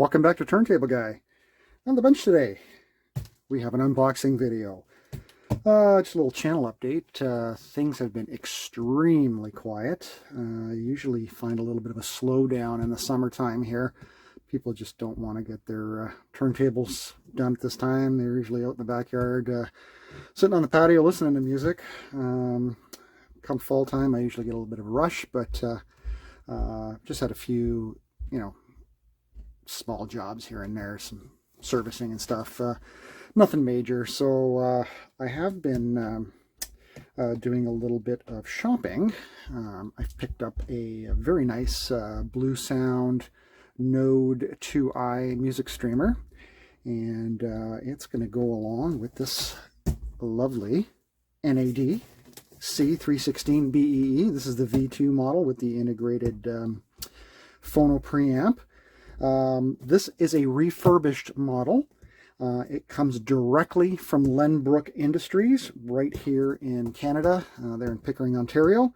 Welcome back to Turntable Guy. On the bench today, we have an unboxing video. Just a little channel update. Things have been extremely quiet. Usually find a little bit of a slowdown in the summertime here. People just don't want to get their turntables done at this time. They're usually out in the backyard, sitting on the patio listening to music. Come fall time, I usually get a little bit of a rush, but just had a few, small jobs here and there, some servicing and stuff. Nothing major. So I have been doing a little bit of shopping. I've picked up a very nice Blue Sound NAD C316BEE music streamer, and it's going to go along with this lovely NAD C316BEE. This is the V2 model with the integrated phono preamp. This is a refurbished model. It comes directly from Lenbrook Industries right here in Canada. They're in Pickering, Ontario.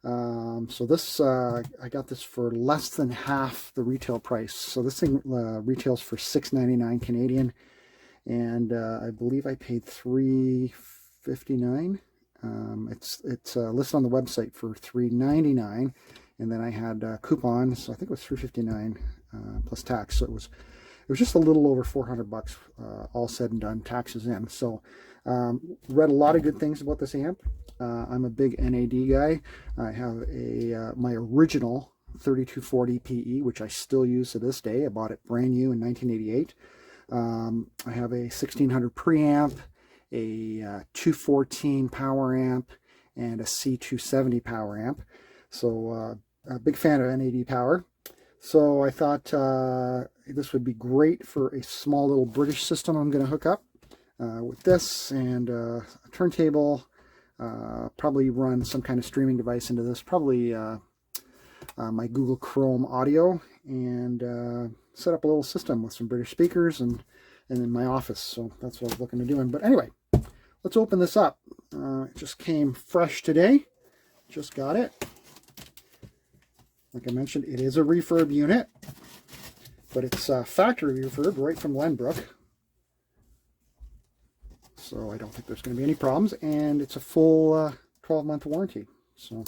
So this, I got this for less than half the retail price. So this thing retails for $6.99 Canadian, and I believe I paid $3.59. It's listed on the website for $3.99, and then I had coupons, so I think it was $3.59 plus tax. So it was just a little over $400, all said and done, taxes in. So read a lot of good things about this amp. I'm a big NAD guy. I have a my original 3240 PE, which I still use to this day. I bought it brand new in 1988. I have a 1600 preamp, a 214 power amp, and a C270 power amp. So a big fan of NAD power. So I thought this would be great for a small little British system I'm going to hook up with this and a turntable. Probably run some kind of streaming device into this, probably my Google Chrome audio, and set up a little system with some British speakers and in my office. So that's what I was looking to do. But anyway, let's open this up. It just came fresh today. Just got it. Like I mentioned, it is a refurb unit, but it's factory refurb right from Lenbrook. So I don't think there's going to be any problems, and it's a full 12-month warranty. So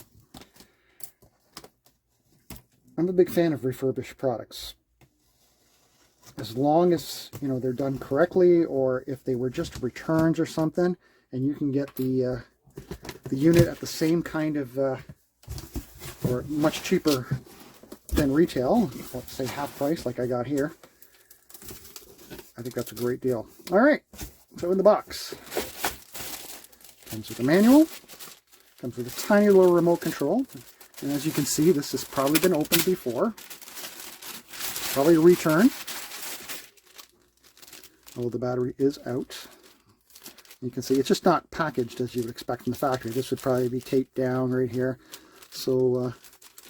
I'm a big fan of refurbished products. As long as, they're done correctly, or if they were just returns or something, and you can get the unit at the same kind of or much cheaper than retail, let's say half price like I got here, I think that's a great deal. All right, so in the box, comes with a manual, comes with a tiny little remote control, and as you can see, this has probably been opened before, probably a return. Oh, the battery is out. You can see it's just not packaged as you would expect from the factory. This would probably be taped down right here. So,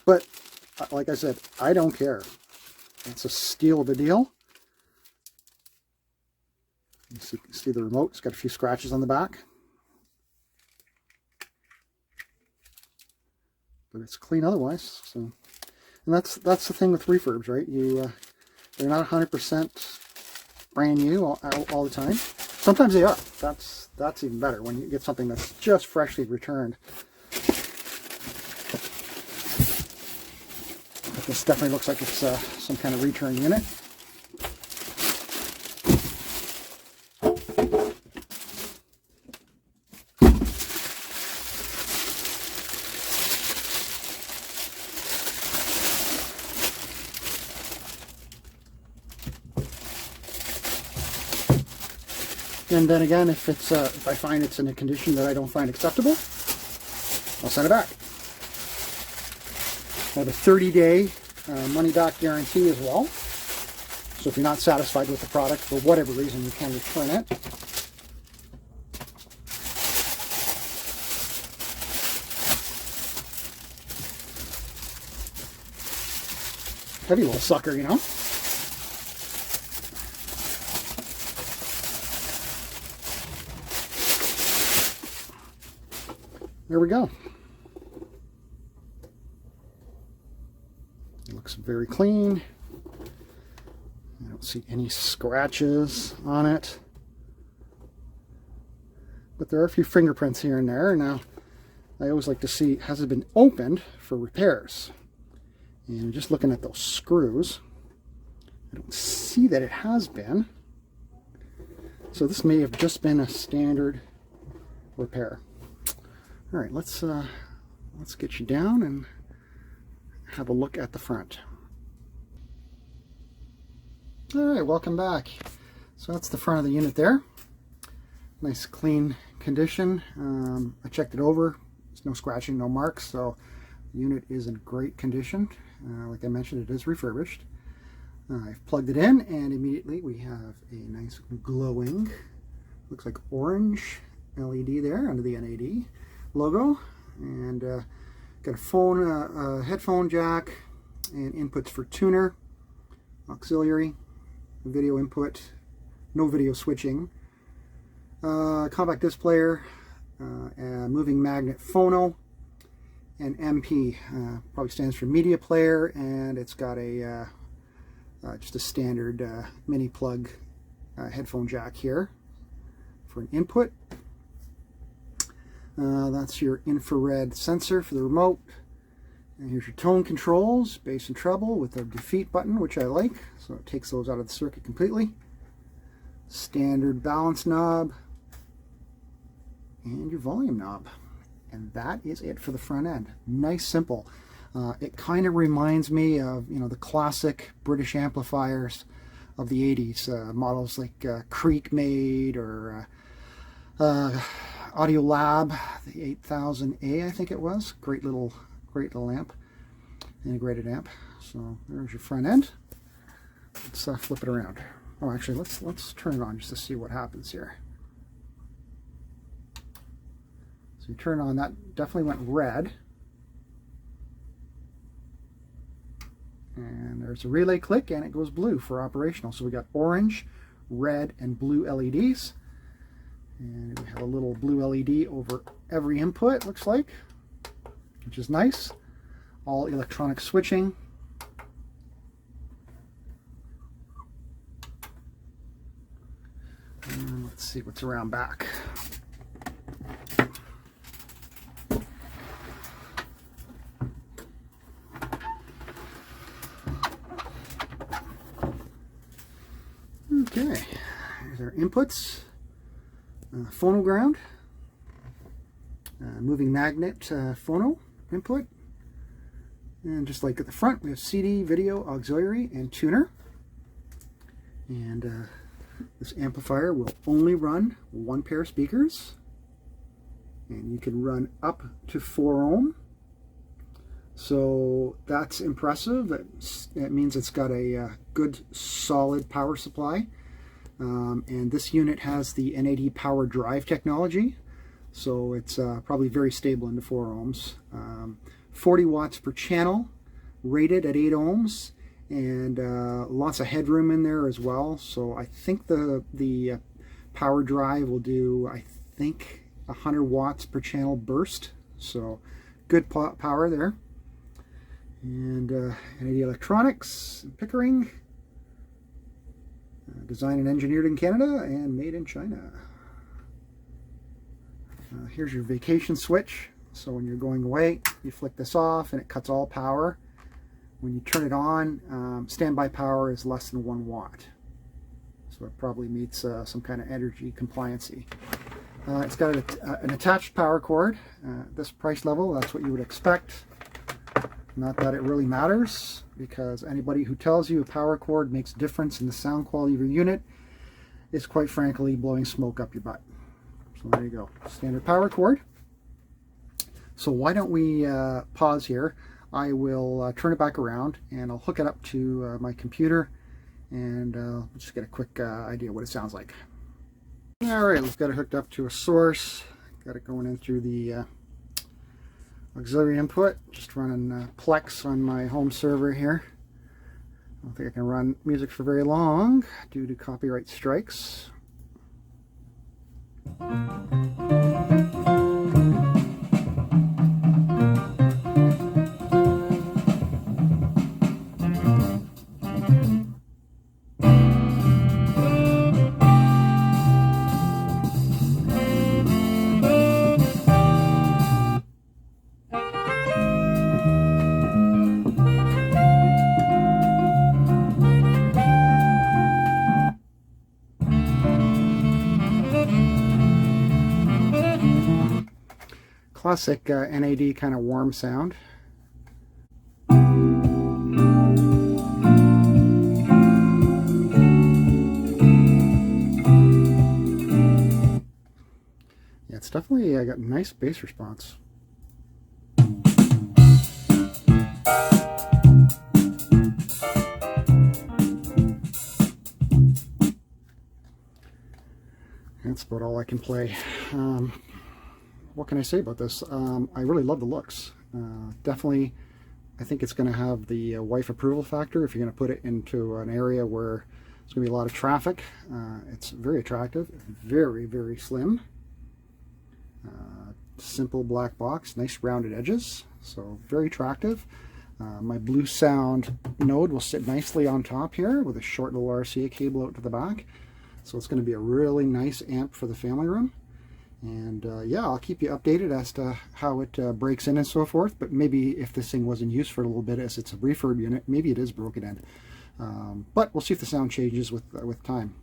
but like I said, I don't care. It's a steal of a deal. You see the remote. It's got a few scratches on the back, but it's clean otherwise. So, and that's the thing with refurbs, right? They're not 100% brand new all the time. Sometimes they are. That's even better when you get something that's just freshly returned. This definitely looks like it's some kind of return unit. And then again, if I find it's in a condition that I don't find acceptable, I'll send it back. I have a 30-day money-back guarantee as well. So if you're not satisfied with the product for whatever reason, you can return it. Heavy little sucker, There we go. It looks very clean. see any scratches on it. But there are a few fingerprints here and there. Now, I always like to see, has it been opened for repairs? And just looking at those screws, I don't see that it has been. So this may have just been a standard repair. All right, let's get you down and have a look at the front. All right, welcome back. So that's the front of the unit there. Nice clean condition. I checked it over. There's no scratching, no marks, so the unit is in great condition. Like I mentioned, it is refurbished. I've plugged it in, and immediately we have a nice glowing, looks like orange LED there under the NAD logo, and got a phone, headphone jack, and inputs for tuner, auxiliary, video input, no video switching, compact disc player, moving magnet phono, and MP, probably stands for media player, and it's got a just a standard mini plug headphone jack here for an input. That's your infrared sensor for the remote. And here's your tone controls, bass and treble with a defeat button, which I like, so it takes those out of the circuit completely. Standard balance knob and your volume knob. And that is it for the front end. Nice, simple. It kind of reminds me of, you know, the classic British amplifiers of the 80s, models like Creek made or Audio Lab, the 8000A, I think it was. Great little amp, integrated amp. So there's your front end. Let's flip it around. Oh, actually, let's turn it on just to see what happens here. So you turn on, that definitely went red. And there's a relay click, and it goes blue for operational. So we got orange, red, and blue LEDs. And we have a little blue LED over every input, looks like, which is nice. All electronic switching. And let's see what's around back. Okay, here's our inputs. Phono ground, moving magnet phono input, and just like at the front we have CD, video, auxiliary, and tuner. And this amplifier will only run one pair of speakers, and you can run up to 4 ohm. So that's impressive. That means it's got a good solid power supply. And this unit has the NAD power drive technology, so it's probably very stable into 4 ohms. 40 watts per channel, rated at 8 ohms, and lots of headroom in there as well. So I think the power drive will do, I think, 100 watts per channel burst. So good power there. And NAD electronics, Pickering. Designed and engineered in Canada and made in China. Here's your vacation switch. So when you're going away, you flick this off and it cuts all power. When you turn it on, standby power is less than 1 watt. So it probably meets some kind of energy compliancy. It's got an attached power cord. This price level, that's what you would expect. Not that it really matters, because anybody who tells you a power cord makes a difference in the sound quality of your unit is quite frankly blowing smoke up your butt. So there you go, standard power cord. So why don't we pause here. I will turn it back around and I'll hook it up to my computer, and just get a quick idea what it sounds like. All right, we've got it hooked up to a source. Got it going in through the auxiliary input, just running Plex on my home server here. I don't think I can run music for very long due to copyright strikes. Classic NAD kind of warm sound. Yeah, it's definitely got a nice bass response. That's about all I can play. What can I say about this? I really love the looks. Definitely, I think it's going to have the wife approval factor if you're going to put it into an area where there's going to be a lot of traffic. It's very attractive, very, very slim. Simple black box, nice rounded edges, so very attractive. My blue sound node will sit nicely on top here with a short little RCA cable out to the back. So it's going to be a really nice amp for the family room. And yeah, I'll keep you updated as to how it breaks in and so forth. But maybe if this thing was in use for a little bit, as it's a refurb unit, maybe it is broken in. But we'll see if the sound changes with time.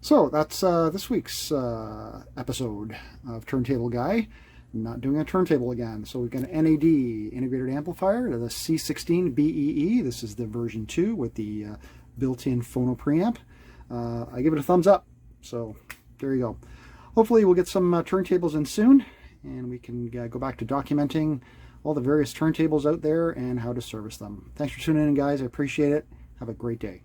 So that's this week's episode of Turntable Guy. I'm not doing a turntable again. So we've got an NAD integrated amplifier, the C16BEE. This is the version 2 with the built-in phono preamp. I give it a thumbs up. So there you go. Hopefully we'll get some turntables in soon, and we can go back to documenting all the various turntables out there and how to service them. Thanks for tuning in, guys. I appreciate it. Have a great day.